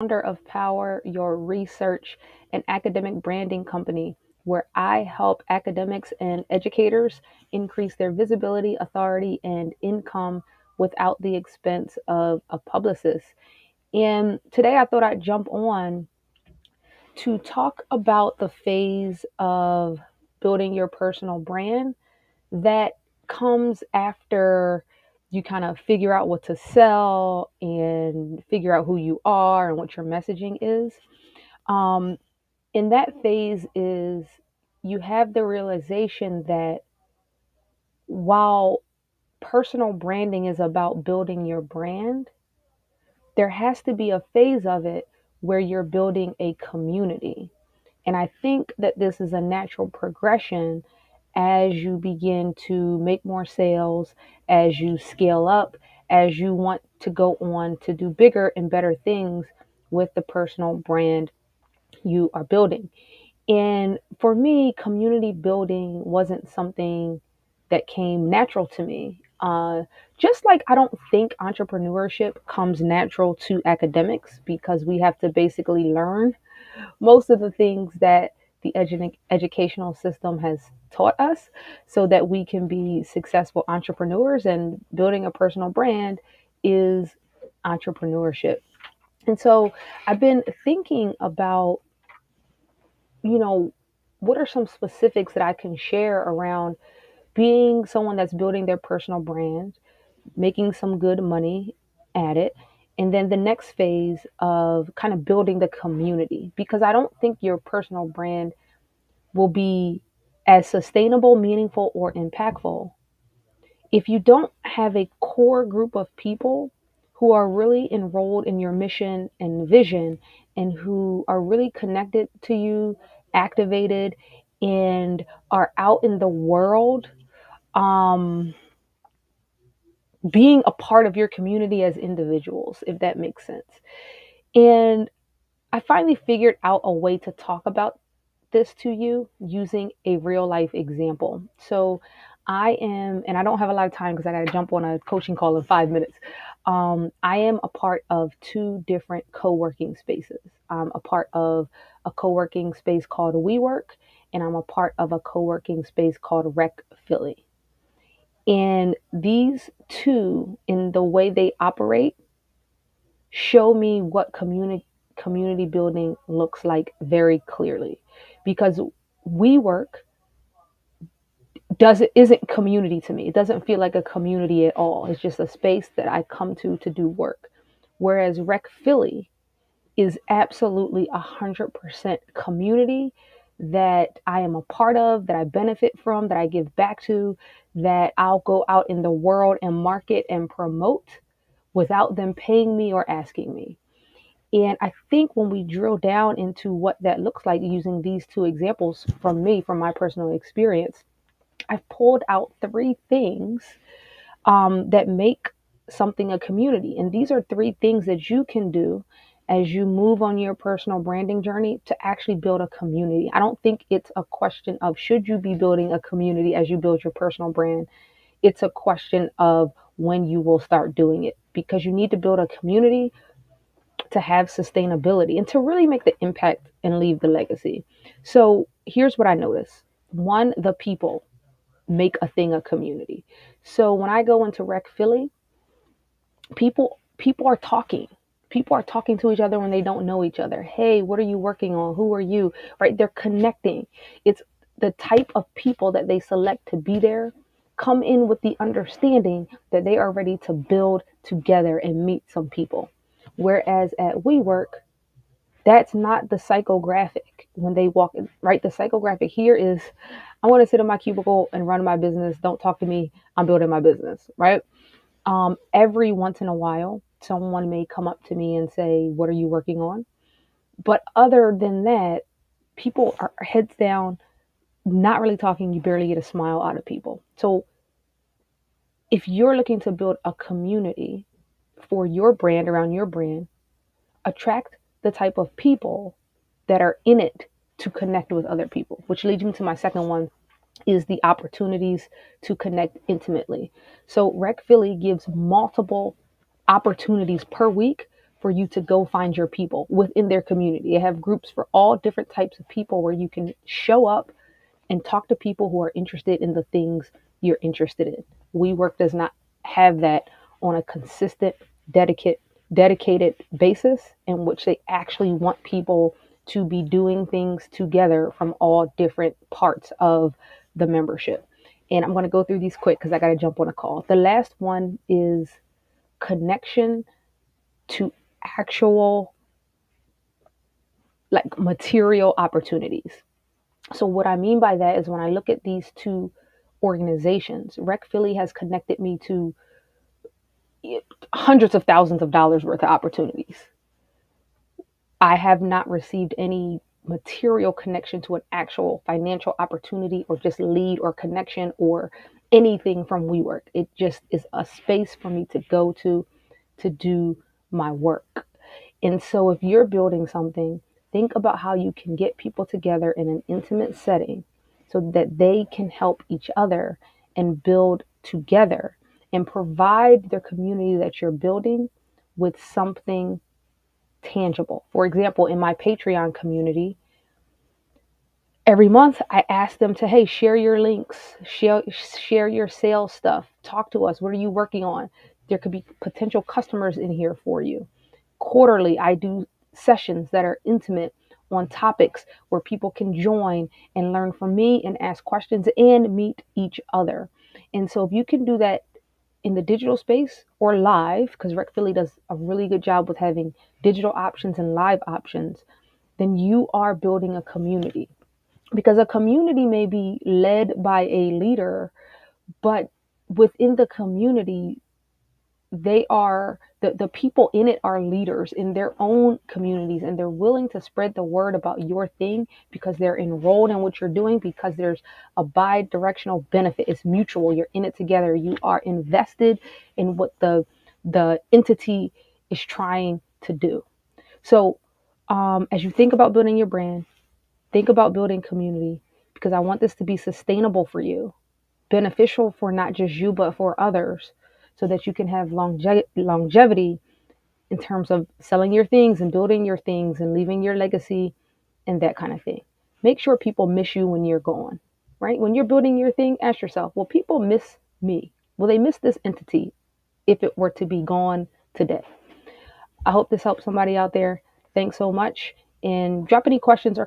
Founder of Power, your research and academic branding company, where I help academics and educators increase their visibility, authority, and income without the expense of a publicist. And today I thought I'd jump on to talk about the phase of building your personal brand that comes after you kind of figure out what to sell and figure out who you are and what your messaging is. Um, in that phase is you have the realization that while personal branding is about building your brand, there has to be a phase of it where you're building a community. And I think that this is a natural progression as you begin to make more sales, as you scale up, as you want to go on to do bigger and better things with the personal brand you are building. And for me, community building wasn't something that came natural to me. Just like I don't think entrepreneurship comes natural to academics because we have to basically learn most of the things that the educational system has taught us so that we can be successful entrepreneurs, and building a personal brand is entrepreneurship. And so I've been thinking about, you know, what are some specifics that I can share around being someone that's building their personal brand, making some good money at it, and then the next phase of kind of building the community, because I don't think your personal brand will be as sustainable, meaningful, or impactful if you don't have a core group of people who are really enrolled in your mission and vision and who are really connected to you, activated, and are out in the world, um, being a part of your community as individuals, if that makes sense. And I finally figured out a way to talk about this to you using a real life example. So I am, and I don't have a lot of time because I got to jump on a coaching call in 5 minutes. I am a part of two different co working spaces. I'm a part of a co working space called WeWork, and I'm a part of a co working space called Rec Philly. And these two, in the way they operate, show me what community building looks like very clearly, because WeWork doesn't isn't community to me. It doesn't feel like a community at all. It's just a space that I come to do work. Whereas Rec Philly is absolutely 100% community that I am a part of, that I benefit from, that I give back to, that I'll go out in the world and market and promote without them paying me or asking me. And I think when we drill down into what that looks like using these two examples from me, from my personal experience, I've pulled out three things that make something a community. And these are three things that you can do as you move on your personal branding journey to actually build a community. I don't think it's a question of should you be building a community as you build your personal brand. It's a question of when you will start doing it, because you need to build a community to have sustainability and to really make the impact and leave the legacy. So here's what I notice. One, the people make a thing a community. So when I go into Rec Philly, people are talking. People are talking to each other when they don't know each other. Hey, what are you working on? Who are you? Right? They're connecting. It's the type of people that they select to be there come in with the understanding that they are ready to build together and meet some people. Whereas at WeWork, that's not the psychographic when they walk in, right? The psychographic here is I want to sit in my cubicle and run my business. Don't talk to me. I'm building my business, right? Every once in a while, someone may come up to me and say, what are you working on? But other than that, people are heads down, not really talking. You barely get a smile out of people. So if you're looking to build a community for your brand, around your brand, attract the type of people that are in it to connect with other people, which leads me to my second one is the opportunities to connect intimately. So Rec Philly gives multiple opportunities per week for you to go find your people within their community. They have groups for all different types of people where you can show up and talk to people who are interested in the things you're interested in. WeWork does not have that on a consistent, dedicated basis in which they actually want people to be doing things together from all different parts of the membership. And I'm going to go through these quick because I got to jump on a call. The last one is connection to actual like material opportunities. So what I mean by that is when I look at these two organizations, Rec Philly has connected me to hundreds of thousands of dollars worth of opportunities. I have not received any material connection to an actual financial opportunity or just lead or connection or anything from WeWork. It just is a space for me to go to do my work. And so if you're building something, think about how you can get people together in an intimate setting so that they can help each other and build together and provide the community that you're building with something tangible. For example, in my Patreon community, every month I ask them to, hey, share your links, share your sales stuff, talk to us. What are you working on? There could be potential customers in here for you. Quarterly, I do sessions that are intimate on topics where people can join and learn from me and ask questions and meet each other. And so if you can do that in the digital space or live, because Rec Philly does a really good job with having digital options and live options, then you are building a community. Because a community may be led by a leader, but within the community, they are the people in it are leaders in their own communities, and they're willing to spread the word about your thing because they're enrolled in what you're doing, because there's a bi-directional benefit. It's mutual. You're in it together. You are invested in what the entity is trying to do. So as you think about building your brand, think about building community, because I want this to be sustainable for you, beneficial for not just you, but for others, so that you can have longevity in terms of selling your things and building your things and leaving your legacy and that kind of thing. Make sure people miss you when you're gone, right? When you're building your thing, ask yourself, will people miss me? Will they miss this entity if it were to be gone today? I hope this helps somebody out there. Thanks so much. And drop any questions or